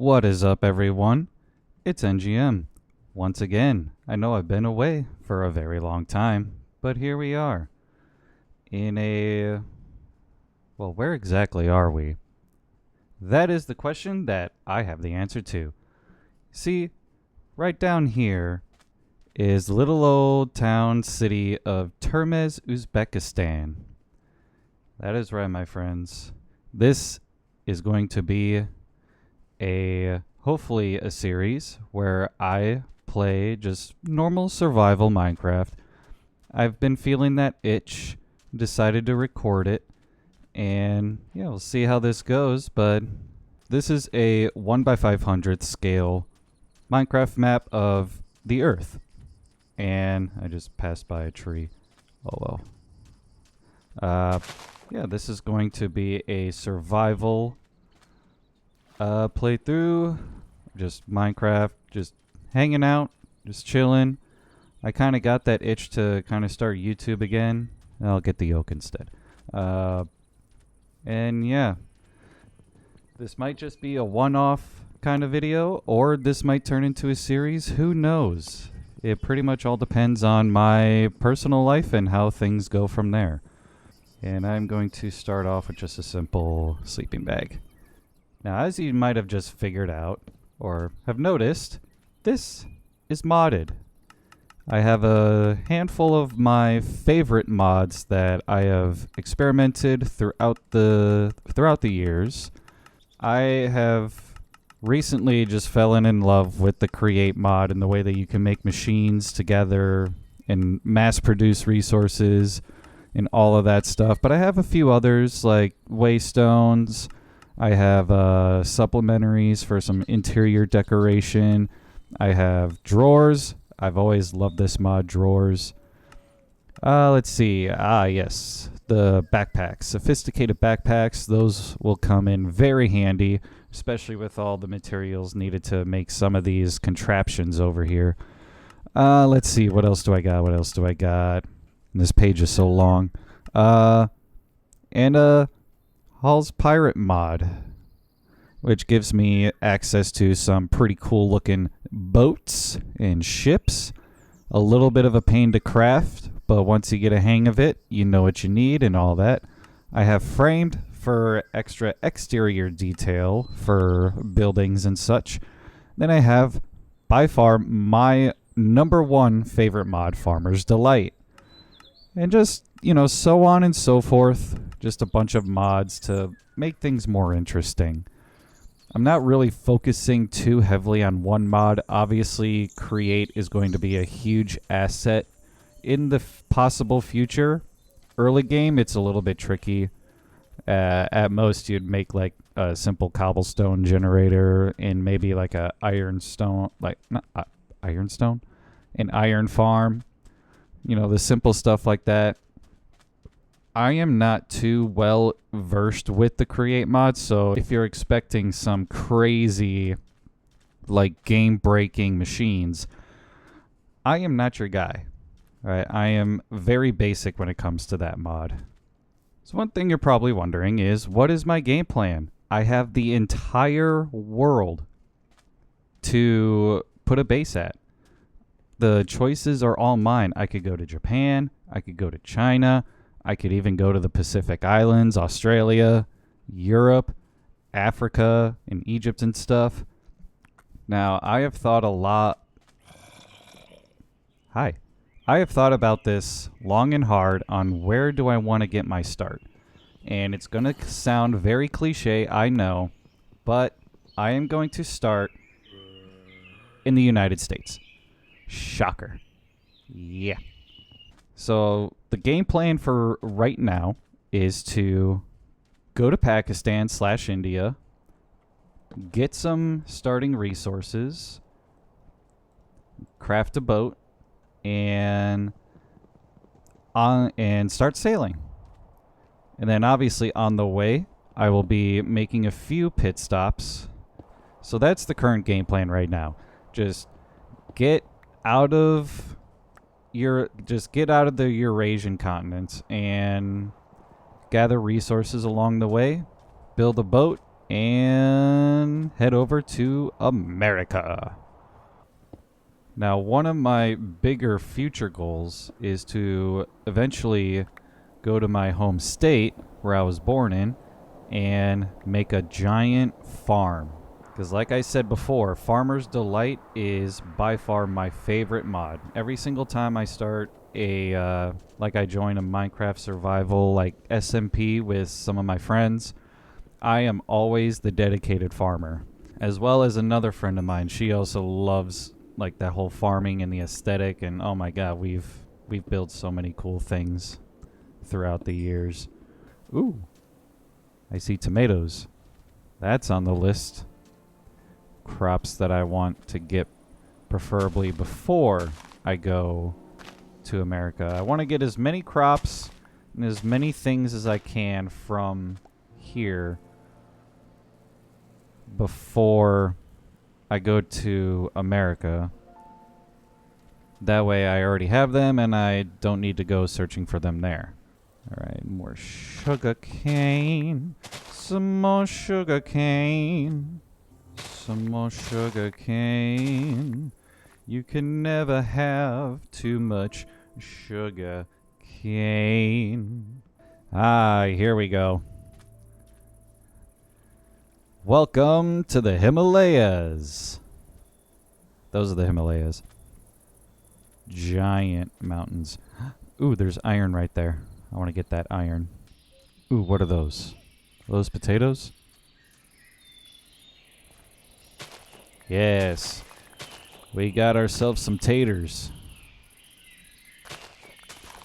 What is up, everyone? It's NGM. Once again, I know I've been away for a very long time, but here we are. In a... Well, where exactly are we? That is the question that I have the answer to. See, right down here is the little old town city of Termez, Uzbekistan. That is right, my friends. This is going to be hopefully a series where I play just normal survival Minecraft. I've been feeling that itch, decided to record it, and yeah, we'll see how this goes. But this is a 1x500 scale Minecraft map of the Earth, and I just passed by a tree. Oh well. Yeah, this is going to be a survival playthrough, just Minecraft, just hanging out, just chilling. I kind of got that itch to kind of start YouTube again. I'll get the yoke instead. And yeah, this might just be a one-off kind of video, or this might turn into a series. Who knows? It pretty much all depends on my personal life and how things go from there. And I'm going to start off with just a simple sleeping bag. Now, as you might have just figured out, or have noticed, this is modded. I have a handful of my favorite mods that I have experimented throughout the years. I have recently just fallen in love with the Create mod and the way that you can make machines together and mass produce resources and all of that stuff. But I have a few others like waystones. I have supplementaries for some interior decoration. I have drawers. I've always loved this mod, drawers. Let's see. Yes. The backpacks. Sophisticated backpacks. Those will come in very handy, especially with all the materials needed to make some of these contraptions over here. Let's see. What else do I got? This page is so long. Hall's Pirate mod, which gives me access to some pretty cool looking boats and ships. A little bit of a pain to craft, but once you get a hang of it, you know what you need and all that. I have framed for extra exterior detail for buildings and such. Then I have by far my #1 favorite mod, Farmer's Delight. And just, so on and so forth. Just a bunch of mods to make things more interesting. I'm not really focusing too heavily on one mod. Obviously, Create is going to be a huge asset in the possible future. Early game, it's a little bit tricky. At most, you'd make like a simple cobblestone generator and maybe like a ironstone, an iron farm. The simple stuff like that. I am not too well versed with the Create mod, so if you're expecting some crazy, like, game-breaking machines, I am not your guy. All right, I am very basic when it comes to that mod. So one thing you're probably wondering is, what is my game plan? I have the entire world to put a base at. The choices are all mine. I could go to Japan. I could go to China. I could even go to the Pacific Islands, Australia, Europe, Africa, and Egypt and stuff. Now, I have thought a lot... Hi. I have thought about this long and hard on where do I want to get my start. And it's going to sound very cliche, I know, but I am going to start in the United States. Shocker. Yeah. So the game plan for right now is to go to Pakistan/India, get some starting resources, craft a boat, and start sailing. And then obviously on the way, I will be making a few pit stops. So that's the current game plan right now. Just get out of the Eurasian continent and gather resources along the way, build a boat, and head over to America. Now, one of my bigger future goals is to eventually go to my home state where I was born in and make a giant farm. Because like I said before, Farmer's Delight is by far my favorite mod. Every single time I start I join a Minecraft survival like SMP with some of my friends, I am always the dedicated farmer. As well as another friend of mine, she also loves like that whole farming and the aesthetic, and oh my god, we've built so many cool things throughout the years. Ooh, I see tomatoes. That's on the list. Crops that I want to get preferably before I go to America. I want to get as many crops and as many things as I can from here before I go to America. That way I already have them and I don't need to go searching for them there. Alright, more sugar cane. Some more sugar cane. Some more sugar cane. You can never have too much sugar cane. Ah, here we go. Welcome to the Himalayas. Those are the Himalayas. Giant mountains. Ooh, there's iron right there. I want to get that iron. Ooh, what are those? Are those potatoes? Yes. We got ourselves some taters.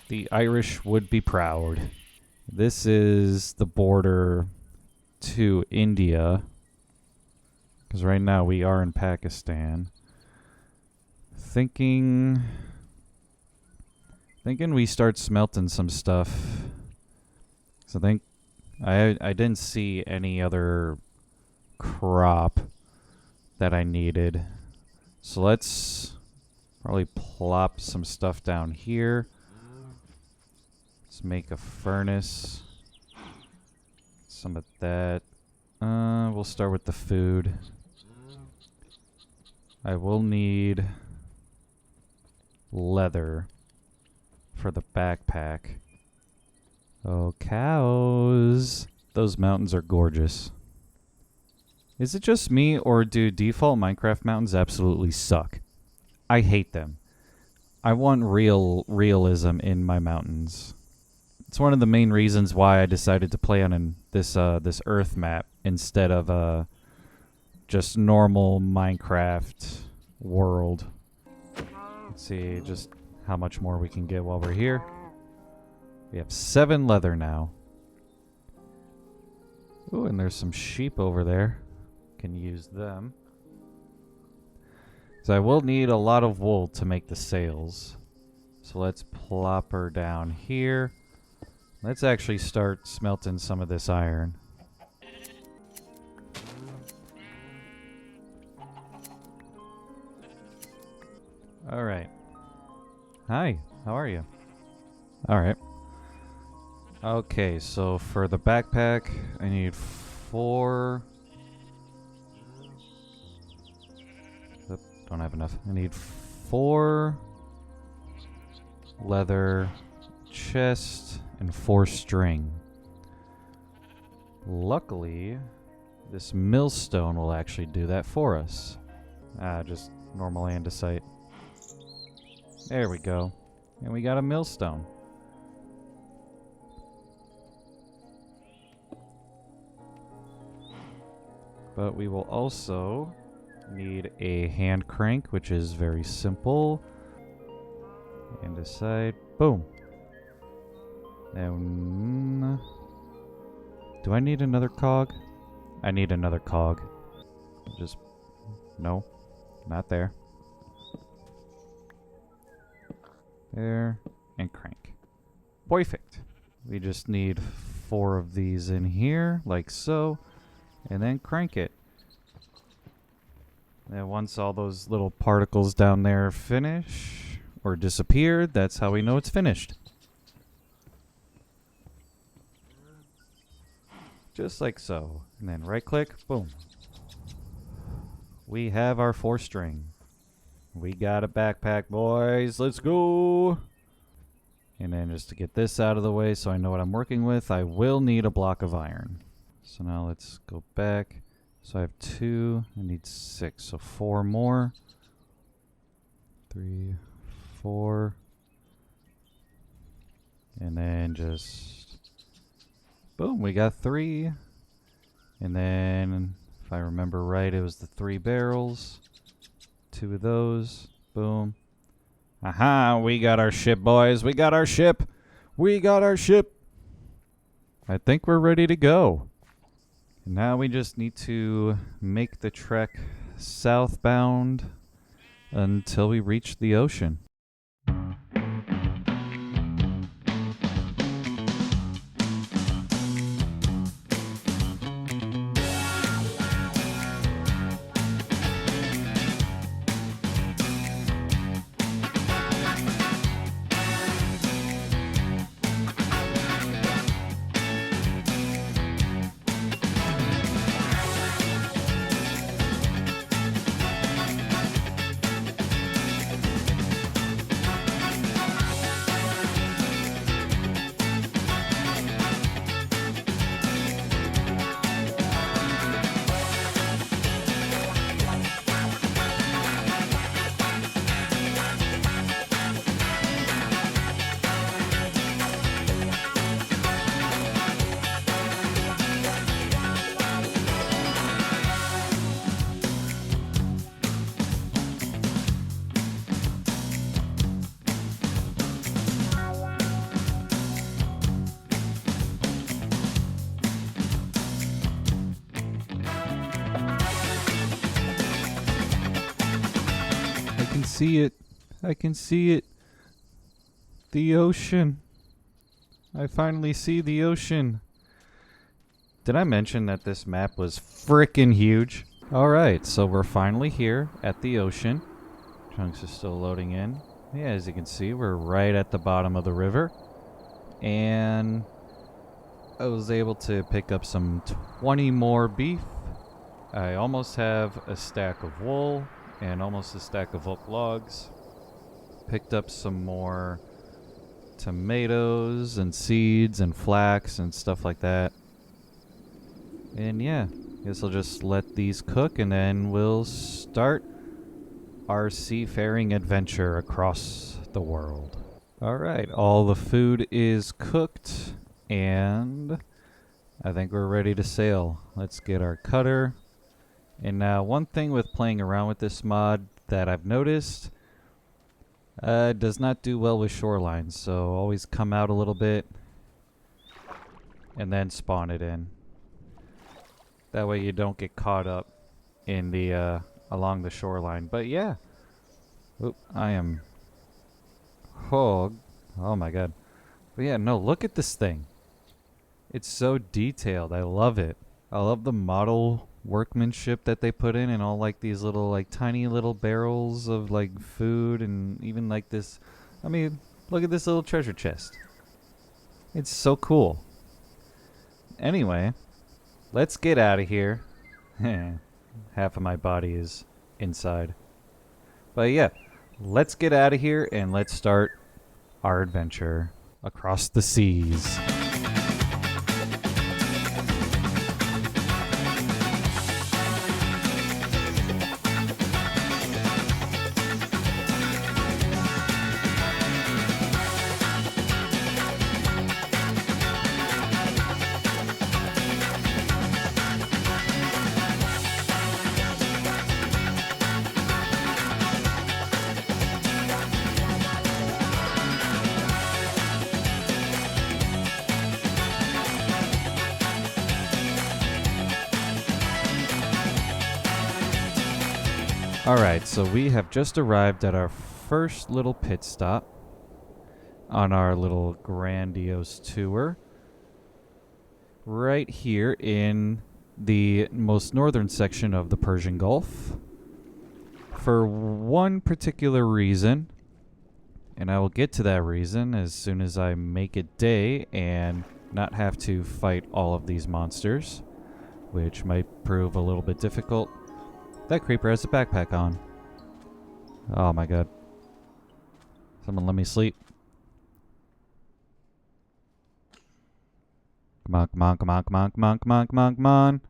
The Irish would be proud. This is the border to India. Because right now we are in Pakistan. Thinking we start smelting some stuff. So I didn't see any other crop that I needed. So let's probably plop some stuff down here. Let's make a furnace. Some of that. We'll start with the food. I will need leather for the backpack. Oh, cows. Those mountains are gorgeous. Is it just me, or do default Minecraft mountains absolutely suck? I hate them. I want realism in my mountains. It's one of the main reasons why I decided to play on this Earth map instead of just normal Minecraft world. Let's see just how much more we can get while we're here. We have 7 leather now. Ooh, and there's some sheep over there. Can use them. So I will need a lot of wool to make the sails. So let's plop her down here. Let's actually start smelting some of this iron. Alright. Hi, how are you? Alright. Okay, so for the backpack, I need 4... Oop, don't have enough. I need 4 leather chest and 4 string. Luckily, this millstone will actually do that for us. Just normal andesite. There we go. And we got a millstone. But we will also need a hand crank, which is very simple. Andesite. Boom. Then, do I need another cog? I need another cog. Just, no, not there. There, and crank. Perfect. We just need 4 of these in here, like so, and then crank it. And once all those little particles down there finish, or disappear, that's how we know it's finished. Just like so. And then right click, boom. We have our 4-string. We got a backpack, boys. Let's go. And then just to get this out of the way so I know what I'm working with, I will need a block of iron. So now let's go back. So I have 2, I need 6, so 4 more. 3, 4. And then just, boom, we got 3. And then, if I remember right, it was the 3 barrels. 2 of those, boom. Aha, we got our ship, boys. We got our ship. We got our ship. I think we're ready to go. And now we just need to make the trek southbound until we reach the ocean. I can see it. I can see it. The ocean. I finally see the ocean. Did I mention that this map was frickin' huge? Alright, so we're finally here at the ocean. Chunks is still loading in. Yeah, as you can see, we're right at the bottom of the river. And I was able to pick up some 20 more beef. I almost have a stack of wool and almost a stack of oak logs. Picked up some more tomatoes and seeds and flax and stuff like that. And yeah, guess I'll just let these cook and then we'll start our seafaring adventure across the world. Alright, all the food is cooked and I think we're ready to sail. Let's get our cutter. And now one thing with playing around with this mod that I've noticed, does not do well with shorelines, so always come out a little bit and then spawn it in. That way you don't get caught up in the along the shoreline. But yeah, oop, I am oh my god. But yeah, no, look at this thing. It's so detailed. I love it. I love the model workmanship that they put in and all like these little like tiny little barrels of like food and even like this. I mean, look at this little treasure chest. It's so cool. Anyway, let's get out of here. Half of my body is inside. But yeah, let's get out of here and let's start our adventure across the seas. Alright, so we have just arrived at our first little pit stop on our little grandiose tour. Right here in the most northern section of the Persian Gulf. For one particular reason, and I will get to that reason as soon as I make it day and not have to fight all of these monsters, which might prove a little bit difficult. That creeper has a backpack on. Oh my god. Someone let me sleep. Come on, come on, come on, come on, come on, come on, come on, come on.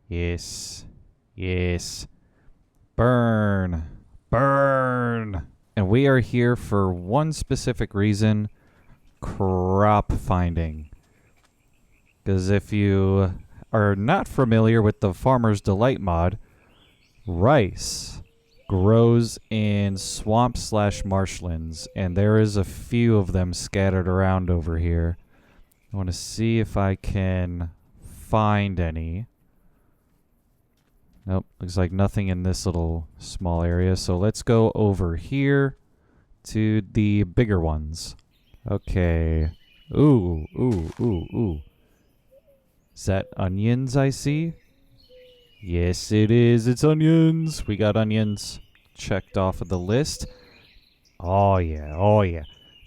Yes. Yes. Burn. Burn. And we are here for one specific reason. Crop finding. Because if you are not familiar with the Farmer's Delight mod, rice grows in swamp/marshlands, and there is a few of them scattered around over here. I want to see if I can find any. Nope, looks like nothing in this little small area. So let's go over here to the bigger ones. Okay. Ooh, ooh, ooh, ooh. Is that onions I see? Yes, it is. It's onions. We got onions checked off of the list. Oh, yeah. Oh, yeah.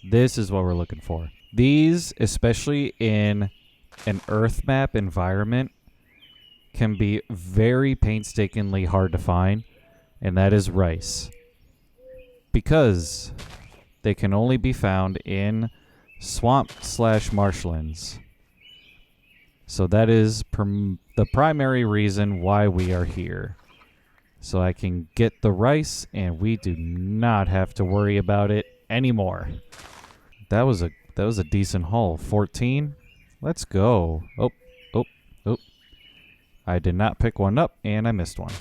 This is what we're looking for. These, especially in an earth map environment, can be very painstakingly hard to find, and that is rice. Because they can only be found in swamp/marshlands. So that is the primary reason why we are here. So I can get the rice, and we do not have to worry about it anymore. That was a decent haul. 14. Let's go. Oh, oh, oh. I did not pick one up, and I missed one.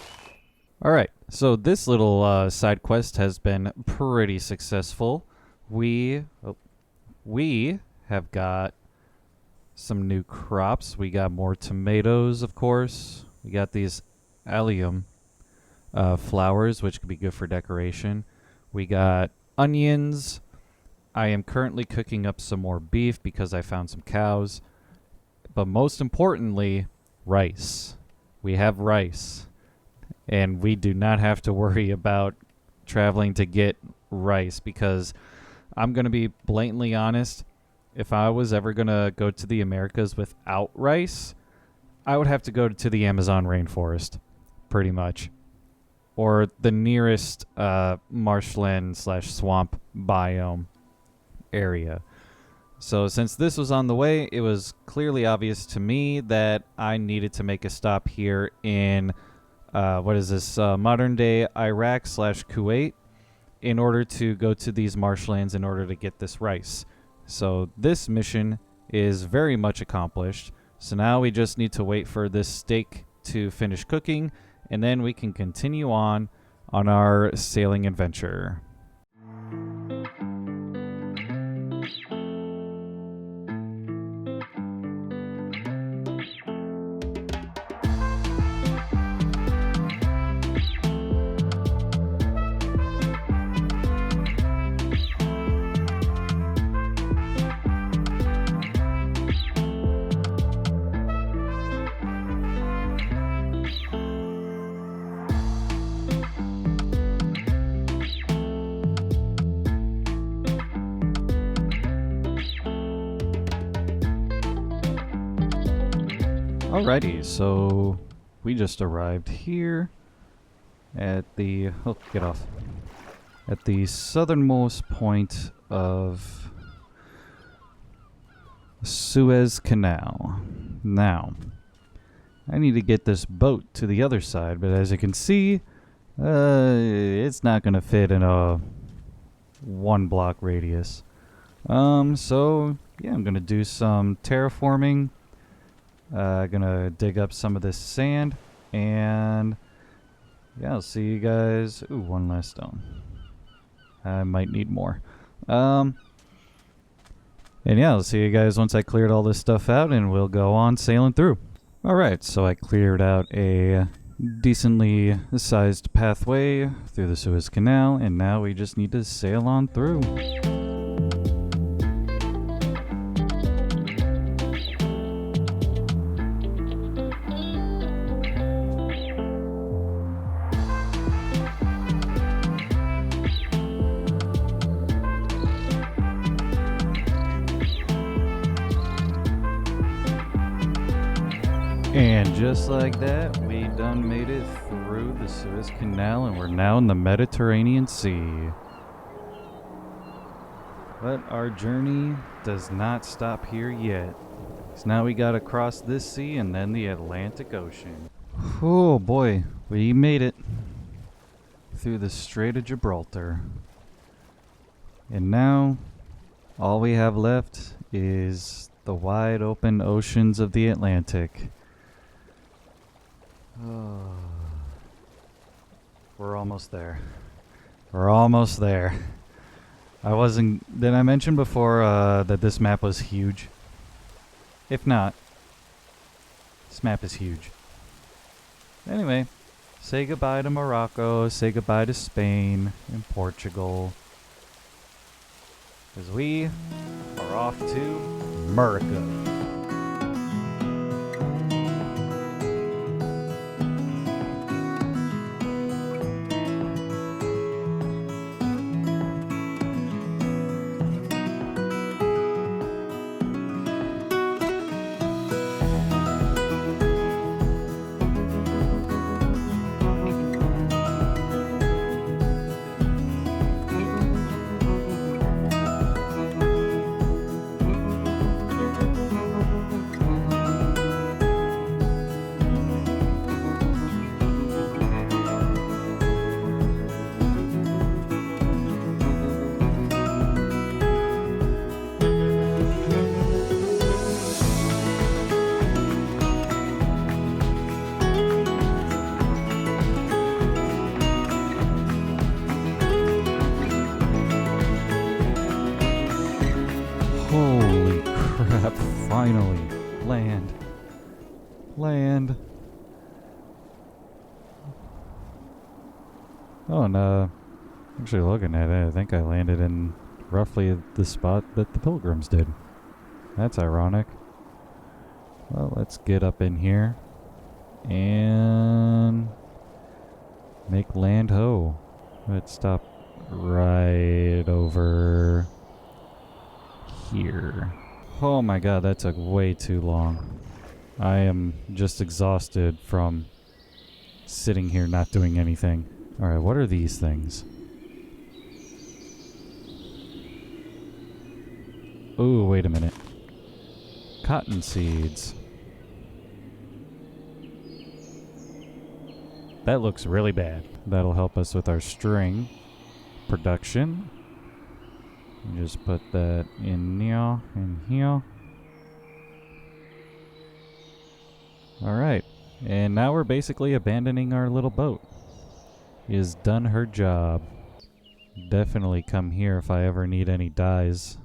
All right. So this little side quest has been pretty successful. We have got some new crops. We got more tomatoes, of course. We got these allium flowers, which could be good for decoration. We got onions. I am currently cooking up some more beef because I found some cows. But most importantly, rice. We have rice. And we do not have to worry about traveling to get rice, because I'm going to be blatantly honest. If I was ever going to go to the Americas without rice, I would have to go to the Amazon rainforest, pretty much. Or the nearest marshland/swamp biome area. So since this was on the way, it was clearly obvious to me that I needed to make a stop here in, modern day Iraq/Kuwait, in order to go to these marshlands in order to get this rice. So this mission is very much accomplished. So now we just need to wait for this steak to finish cooking, and then we can continue on our sailing adventure. Alrighty, so we just arrived here at the at the southernmost point of Suez Canal. Now, I need to get this boat to the other side, but as you can see, it's not gonna fit in a 1 block radius. So yeah, I'm gonna do some terraforming. Gonna dig up some of this sand, and yeah, I'll see you guys. Ooh, one last stone. I might need more. And yeah, I'll see you guys once I cleared all this stuff out, and we'll go on sailing through. Alright, so I cleared out a decently sized pathway through the Suez Canal, and now we just need to sail on through. And just like that, we done made it through the Suez Canal and we're now in the Mediterranean Sea. But our journey does not stop here yet. So now we gotta cross this sea and then the Atlantic Ocean. Oh boy, we made it through the Strait of Gibraltar. And now, all we have left is the wide open oceans of the Atlantic. Oh, we're almost there. We're almost there. Did I mention before that this map was huge? If not, this map is huge. Anyway, say goodbye to Morocco, say goodbye to Spain and Portugal. Because we are off to America. Holy crap, finally. Land. Land. Oh, and actually looking at it, I think I landed in roughly the spot that the Pilgrims did. That's ironic. Well, let's get up in here and make land ho. Let's stop right over here. Oh my god, that took way too long. I am just exhausted from sitting here not doing anything. Alright, what are these things? Ooh, wait a minute. Cotton seeds. That looks really bad. That'll help us with our string production. Just put that in here and here. Alright, and now we're basically abandoning our little boat. She has done her job. Definitely come here if I ever need any dyes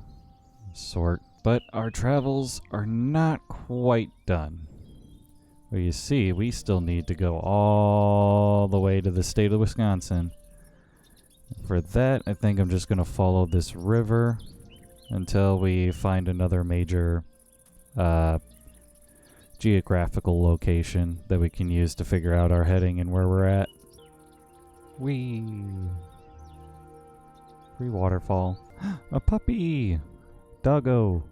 sort. But our travels are not quite done. Well, you see, we still need to go all the way to the state of Wisconsin. For that, I think I'm just going to follow this river until we find another major geographical location that we can use to figure out our heading and where we're at. Whee! Free waterfall. A puppy! Doggo!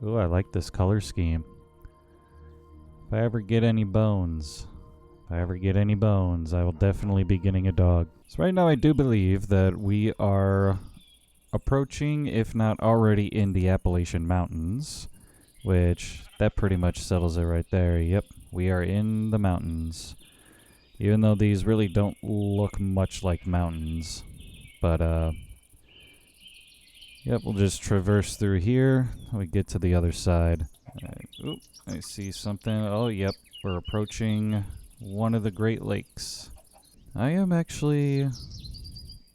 Oh, I like this color scheme. If I ever get any bones, I will definitely be getting a dog. So right now I do believe that we are approaching, if not already in the Appalachian Mountains, which that pretty much settles it right there. Yep, we are in the mountains. Even though these really don't look much like mountains. But, yep, we'll just traverse through here. We get to the other side. Oop, I see something. Oh, yep, we're approaching one of the Great Lakes. I'm actually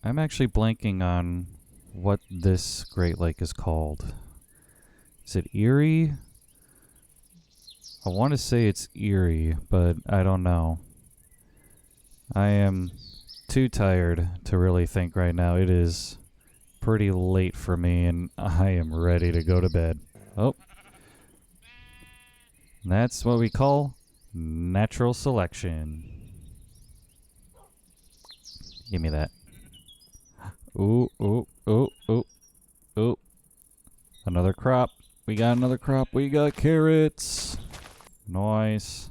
blanking on what this Great Lake is called. Is it Erie? I want to say it's Erie, but I don't know. I am too tired to really think right now. It is pretty late for me, and I am ready to go to bed. Oh. That's what we call natural selection. Give me that. Ooh, ooh, ooh, ooh, ooh. Another crop. We got another crop. We got carrots. Nice.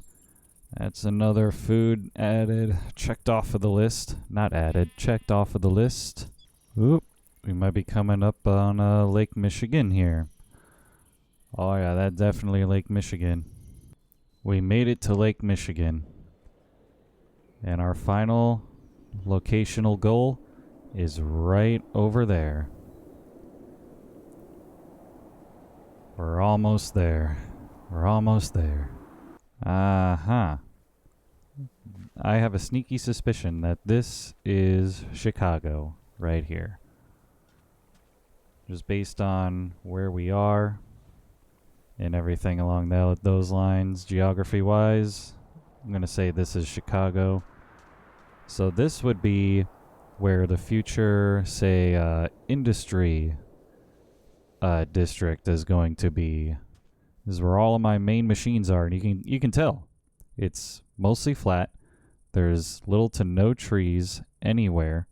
That's another food added, checked off of the list. Not added, checked off of the list. Oop, we might be coming up on Lake Michigan here. Oh yeah, that's definitely Lake Michigan. We made it to Lake Michigan. And our final locational goal is right over there. We're almost there. We're almost there. I have a sneaky suspicion that this is Chicago right here. Just based on where we are and everything along those lines, geography-wise, I'm going to say this is Chicago. So this would be where the future, say, industry district is going to be. This is where all of my main machines are, and you can tell it's mostly flat. There's little to no trees anywhere,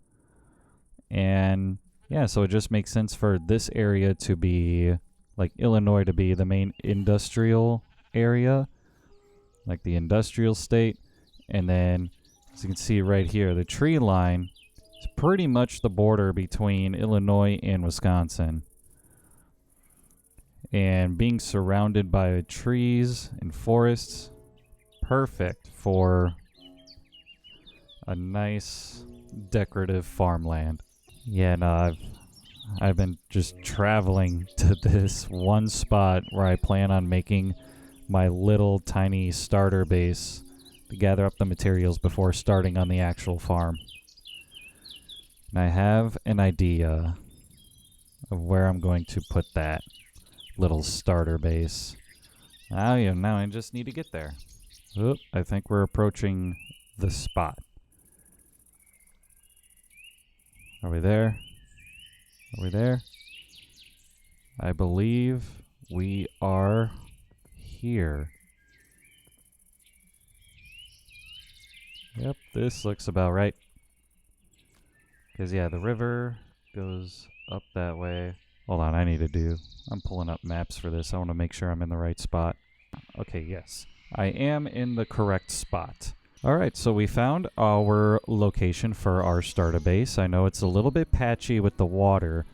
and yeah, so it just makes sense for this area to be like Illinois to be the main industrial area, like the industrial state. And then, as you can see right here, the tree line is pretty much the border between Illinois and Wisconsin. And being surrounded by trees and forests, perfect for a nice decorative farmland. Yeah, no, I've been just traveling to this one spot where I plan on making my little tiny starter base to gather up the materials before starting on the actual farm. And I have an idea of where I'm going to put that little starter base. Oh yeah, now I just need to get there. Oop, I think we're approaching the spot. Are we there? Are we there? I believe we are here. Yep, this looks about right. Because yeah, the river goes up that way. Hold on, I'm pulling up maps for this. I want to make sure I'm in the right spot. Okay, yes. I am in the correct spot. Alright, so we found our location for our starter base. I know it's a little bit patchy with the water,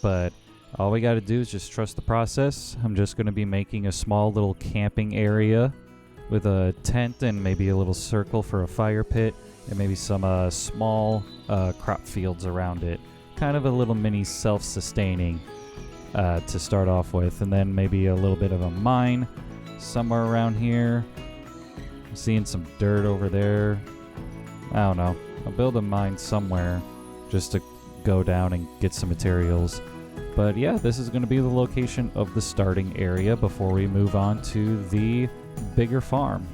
but all we got to do is just trust the process. I'm just going to be making a small little camping area with a tent and maybe a little circle for a fire pit and maybe some small crop fields around it. Kind of a little mini self-sustaining to start off with, and then maybe a little bit of a mine somewhere around here. I'm seeing some dirt over there. I don't know. I'll build a mine somewhere just to go down and get some materials. But yeah, this is going to be the location of the starting area before we move on to the bigger farm.